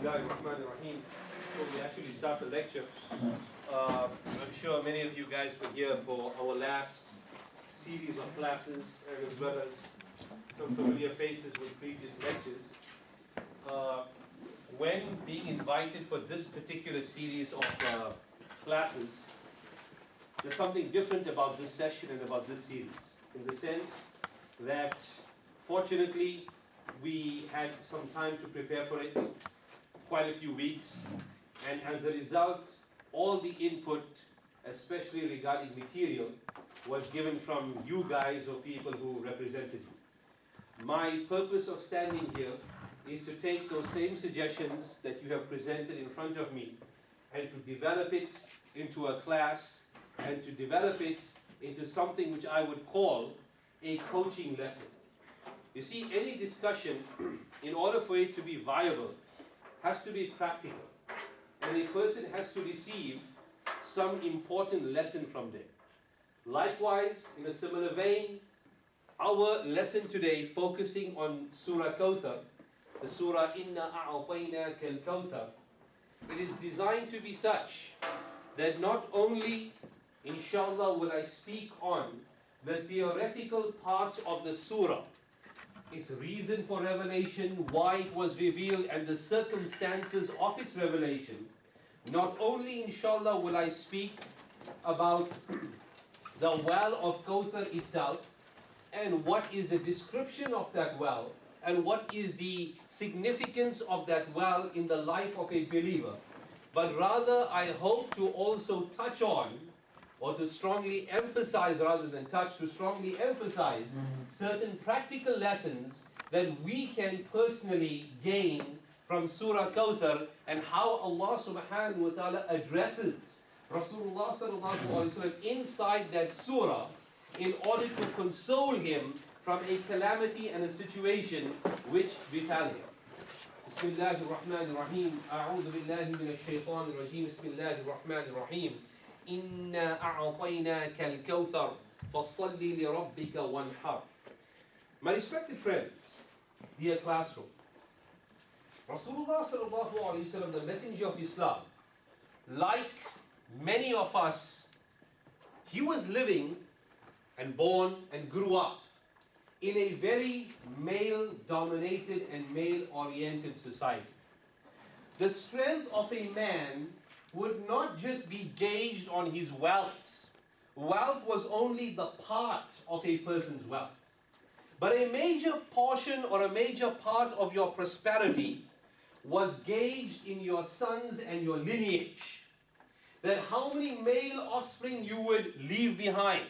Bismillahirrahmanirrahim. Before we actually start the lecture, I'm sure many of you guys were here for our last series of classes, and as well as some familiar faces with previous lectures. When being invited for this particular series of classes, there's something different about this session and about this series, in the sense that fortunately we had some time to prepare for it, quite a few weeks, and as a result, all the input, especially regarding material, was given from you guys or people who represented you. My purpose of standing here is to take those same suggestions that you have presented in front of me and to develop it into a class and to develop it into something which I would call a coaching lesson. You see, any discussion, in order for it to be viable, has to be practical. And a person has to receive some important lesson from them. Likewise, in a similar vein, our lesson today, focusing on Surah Kawthar, the Surah Inna A'ataynaka al-Kawthar, it is designed to be such that not only, inshallah, will I speak on the theoretical parts of the surah, its reason for revelation, why it was revealed, and the circumstances of its revelation. Not only, inshallah, will I speak about the well of Kawthar itself, and what is the description of that well, and what is the significance of that well in the life of a believer, but rather I hope to also touch on, or to strongly emphasize, rather than touch, to strongly emphasize certain practical lessons that we can personally gain from Surah Kawthar, and how Allah subhanahu wa ta'ala addresses Rasulullah sallallahu alaihi wasallam inside that surah in order to console him from a calamity and a situation which befell him. Bismillahirrahmanirrahim. A'udhu billahi minash shaitanir rajim. Bismillahirrahmanirrahim. Inna a'ataynaka al-Kawthar fasalli li rabbika wanhar. My respected friends, dear classroom, Rasulullah sallallahu alaihi wasallam, the messenger of Islam, like many of us, he was living and born and grew up in a very male-dominated and male-oriented society. The strength of a man would not just be gauged on his wealth. Wealth was only the part of a person's wealth. But a major portion or a major part of your prosperity was gauged in your sons and your lineage. That how many male offspring you would leave behind.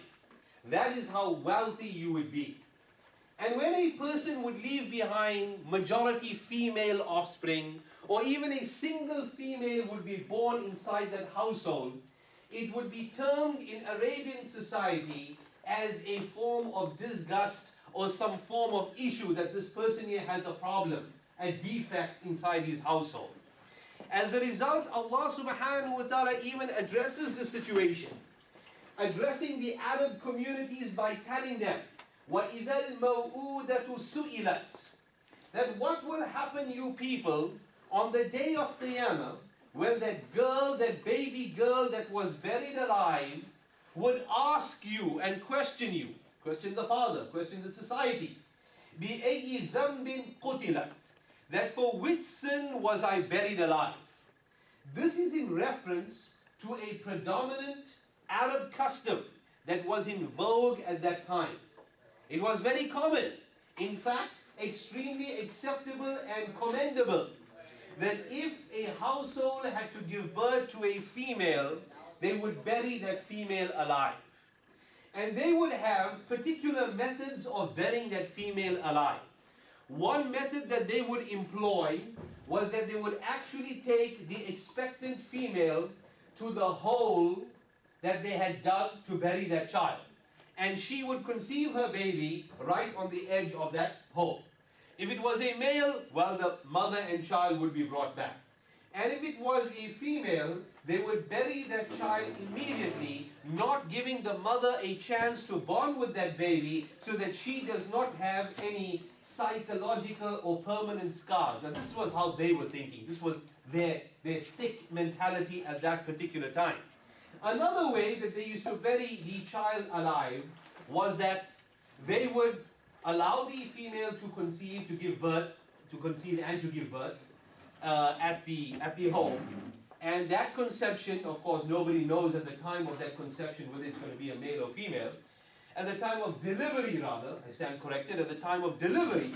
That is how wealthy you would be. And when a person would leave behind majority female offspring, or even a single female would be born inside that household, it would be termed in Arabian society as a form of disgust or some form of issue that this person here has a problem, a defect inside his household. As a result, Allah subhanahu wa ta'ala even addresses the situation, addressing the Arab communities by telling them, وَإِذَا الْمَوْءُودَةُ سُئِلَتْ, that what will happen, you people, on the day of Qiyamah, when that girl, that baby girl that was buried alive, would ask you and question you, question the father, question the society, بِأَيِّ ذَنْبٍ قُتِلَتْ, that for which sin was I buried alive? This is in reference to a predominant Arab custom that was in vogue at that time. It was very common, in fact, extremely acceptable and commendable, that if a household had to give birth to a female, they would bury that female alive. And they would have particular methods of burying that female alive. One method that they would employ was that they would actually take the expectant female to the hole that they had dug to bury that child. And she would conceive her baby right on the edge of that hole. If it was a male, well, the mother and child would be brought back. And if it was a female, they would bury that child immediately, not giving the mother a chance to bond with that baby so that she does not have any psychological or permanent scars. Now this was how they were thinking. This was their sick mentality at that particular time. Another way that they used to bury the child alive was that they would allow the female to conceive, to give birth, to conceive and to give birth at the home. And that conception, of course, nobody knows at the time of that conception whether it's going to be a male or female. At the time of delivery, rather, I stand corrected, at the time of delivery,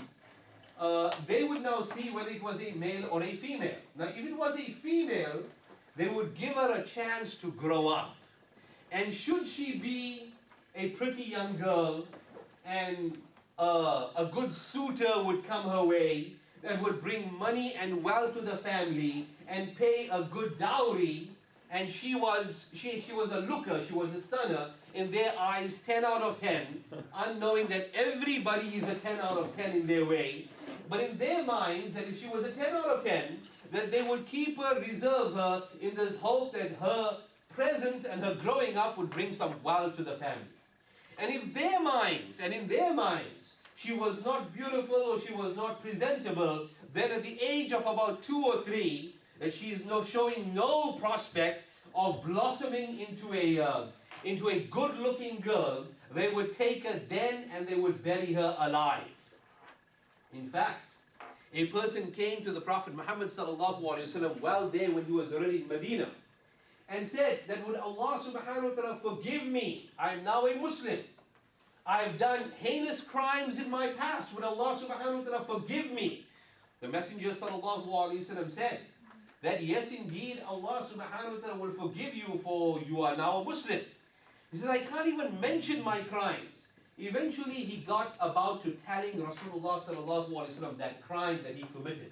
they would now see whether it was a male or a female. Now, if it was a female, they would give her a chance to grow up. And should she be a pretty young girl and a good suitor would come her way that would bring money and wealth to the family and pay a good dowry, and she was a looker, she was a stunner, in their eyes 10 out of 10, unknowing that everybody is a 10 out of 10 in their way, but in their minds that if she was a 10 out of 10, that they would keep her, reserve her in this hope that her presence and her growing up would bring some wealth to the family. And in their minds, she was not beautiful or she was not presentable, then at the age of about 2 or 3, that she is showing no prospect of blossoming into a good-looking girl, they would take her then and they would bury her alive. In fact, a person came to the Prophet Muhammad sallallahu alaihi wasallam while there when he was already in Medina and said that, would Allah subhanahu wa ta'ala forgive me? I am now a Muslim. I have done heinous crimes in my past. Would Allah subhanahu wa ta'ala forgive me? The Messenger sallallahu alaihi wasallam said that yes, indeed, Allah subhanahu wa ta'ala will forgive you, for you are now a Muslim. He says, I can't even mention my crimes. Eventually he got about to telling Rasulullah sallallahu alaihi wasallam that crime that he committed.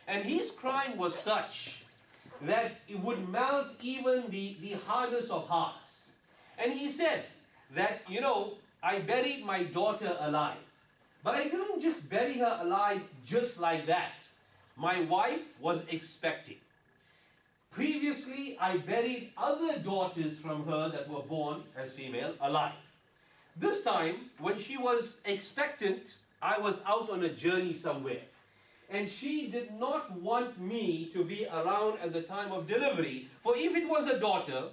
And his crime was such that it would melt even the hardest of hearts. And he said that, I buried my daughter alive. But I didn't just bury her alive just like that. My wife was expecting. Previously, I buried other daughters from her that were born as female alive. This time, when she was expectant, I was out on a journey somewhere. And she did not want me to be around at the time of delivery. For if it was a daughter,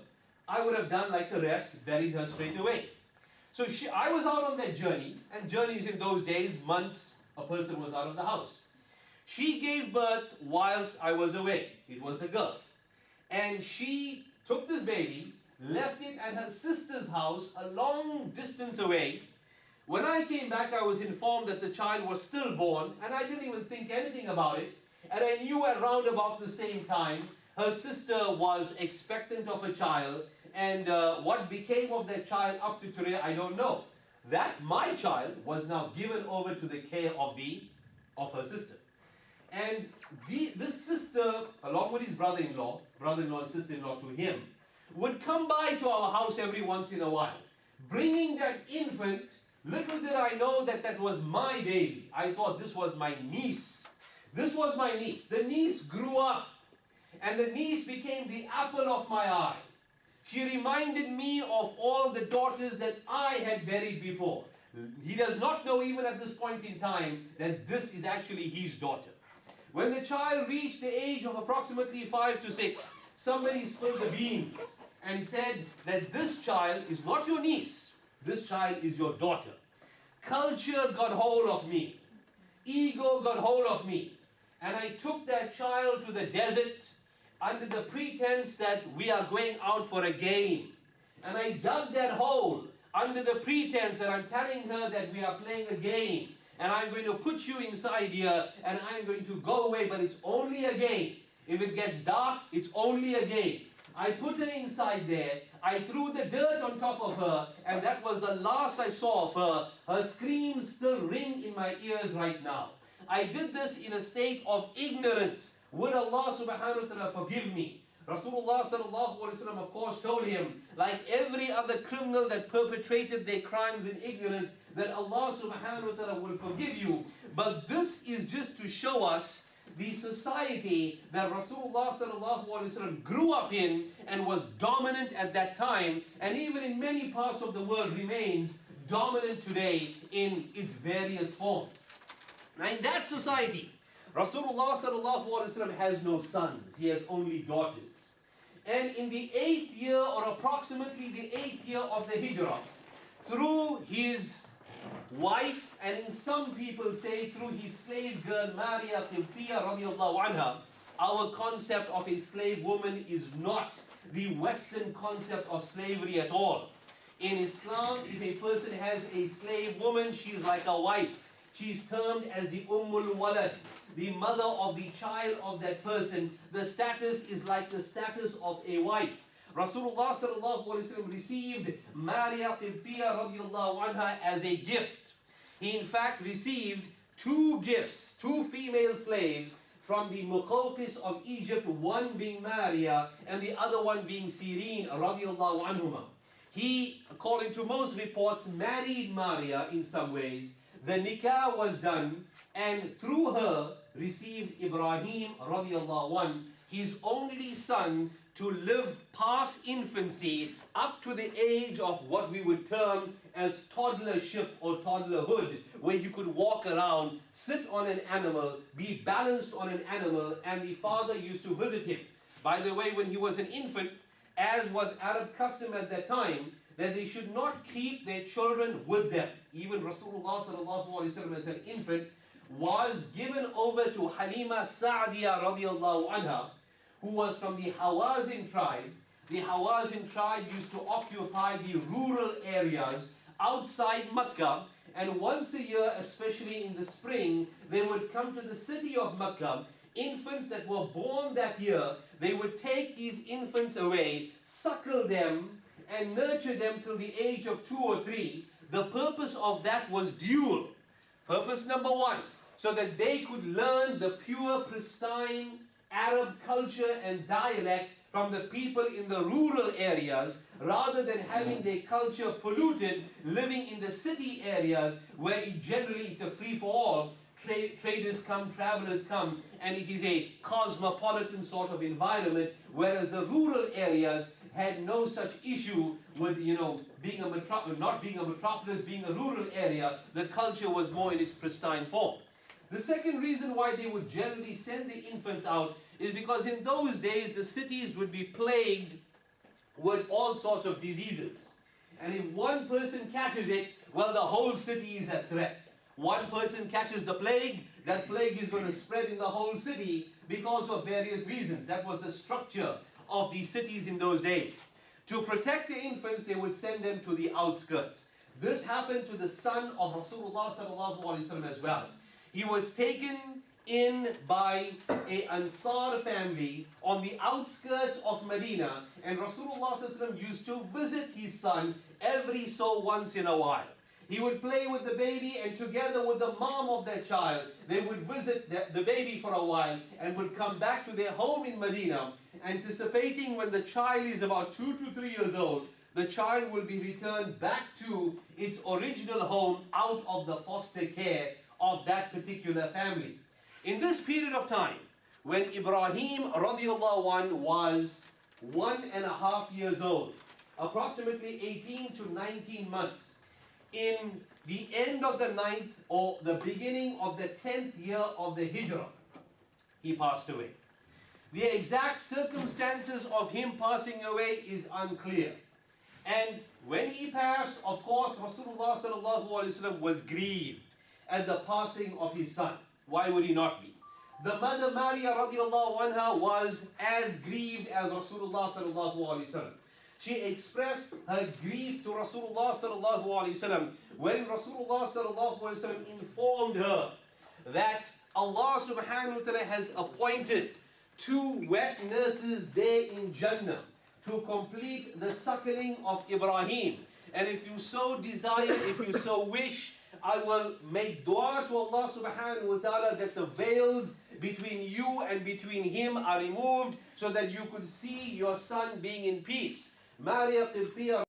I would have done like the rest, buried her straight away. So I was out on that journey, and journeys in those days, months, a person was out of the house. She gave birth whilst I was away. It was a girl. And she took this baby, left it at her sister's house a long distance away. When I came back, I was informed that the child was stillborn, and I didn't even think anything about it. And I knew around about the same time, her sister was expectant of a child, and what became of that child up to today, I don't know. That my child was now given over to the care of her sister. And this sister, along with his brother-in-law and sister-in-law to him, would come by to our house every once in a while, bringing that infant. Little did I know that that was my baby. I thought this was my niece. This was my niece. The niece grew up, and the niece became the apple of my eye. She reminded me of all the daughters that I had buried before. He does not know even at this point in time that this is actually his daughter. When the child reached the age of approximately 5 to 6, somebody spilled the beans and said that this child is not your niece. This child is your daughter. Culture got hold of me. Ego got hold of me. And I took that child to the desert under the pretense that we are going out for a game. And I dug that hole under the pretense that I'm telling her that we are playing a game. And I'm going to put you inside here and I'm going to go away, but it's only a game. If it gets dark, it's only a game. I put her inside there, I threw the dirt on top of her, and that was the last I saw of her. Her screams still ring in my ears right now. I did this in a state of ignorance. Would Allah subhanahu wa ta'ala forgive me? Rasulullah sallallahu alaihi wasallam of course told him, like every other criminal that perpetrated their crimes in ignorance, that Allah subhanahu wa ta'ala will forgive you. But this is just to show us the society that Rasulullah sallallahu alaihi wasallam grew up in and was dominant at that time, and even in many parts of the world remains dominant today in its various forms. Now in that society, Rasulullah sallallahu alaihi wasallam has no sons, he has only daughters. And in the 8th year, or approximately the 8th year of the Hijrah, through his wife, and in some people say through his slave girl Maria Qibtiyya radiallahu anha, our concept of a slave woman is not the Western concept of slavery at all. In Islam, if a person has a slave woman, she is like a wife. She is termed as the Ummul Walad, the mother of the child of that person. The status is like the status of a wife. Rasulullah sallallahu alaihi wasallam received Maria Qibtiyya radiallahu anha as a gift. He in fact received 2 gifts, 2 female slaves from the Muqawqis of Egypt, one being Maria and the other one being Sirin radiallahu anhuma. He, according to most reports, married Maria in some ways. The nikah was done, and through her received Ibrahim radiallahu anh, his only son, to live past infancy up to the age of what we would term as toddlership or toddlerhood, where you could walk around, sit on an animal, be balanced on an animal, and the father used to visit him. By the way, when he was an infant, as was Arab custom at that time, that they should not keep their children with them. Even Rasulullah sallallahu alaihi wasallam as an infant was given over to Halima Sa'diya radiallahu anha, who was from the Hawazin tribe. The Hawazin tribe used to occupy the rural areas outside Mecca, and once a year, especially in the spring, they would come to the city of Mecca. Infants that were born that year, they would take these infants away, suckle them, and nurture them till the age of 2 or 3. The purpose of that was dual. Purpose number 1, so that they could learn the pure, pristine Arab culture and dialect from the people in the rural areas, rather than having their culture polluted, living in the city areas where it's a free-for-all. Traders come, travelers come, and it is a cosmopolitan sort of environment, whereas the rural areas had no such issue with, being not being a metropolis, being a rural area. The culture was more in its pristine form. The second reason why they would generally send the infants out is because in those days the cities would be plagued with all sorts of diseases. And if one person catches it, well, the whole city is at threat. One person catches the plague, that plague is going to spread in the whole city because of various reasons. That was the structure of the cities in those days. To protect the infants, they would send them to the outskirts. This happened to the son of Rasulullah sallallahu alaihi wasallam as well. He was taken in by an Ansar family on the outskirts of Medina, and Rasulullah sallallahu alaihi wasallam used to visit his son every so once in a while. He would play with the baby, and together with the mom of that child, they would visit the baby for a while and would come back to their home in Medina, anticipating when the child is about 2 to 3 years old, the child will be returned back to its original home out of the foster care of that particular family. In this period of time, when Ibrahim radiallahu anh was 1.5 years old, approximately 18 to 19 months, in the end of the 9th or the beginning of the 10th year of the Hijrah, he passed away. The exact circumstances of him passing away is unclear. And when he passed, of course, Rasulullah sallallahu alaihi wasallam was grieved at the passing of his son. Why would he not be? The mother Maria radiallahu anha was as grieved as Rasulullah sallallahu alaihi wasallam. She expressed her grief to Rasulullah sallallahu alaihi wasallam when Rasulullah sallallahu alaihi wasallam informed her that Allah subhanahu wa ta'ala has appointed 2 wet nurses there in Jannah to complete the suckling of Ibrahim. And if you so desire, if you so wish, I will make dua to Allah subhanahu wa ta'ala that the veils between you and between him are removed so that you could see your son being in peace. Maria Qibtiyya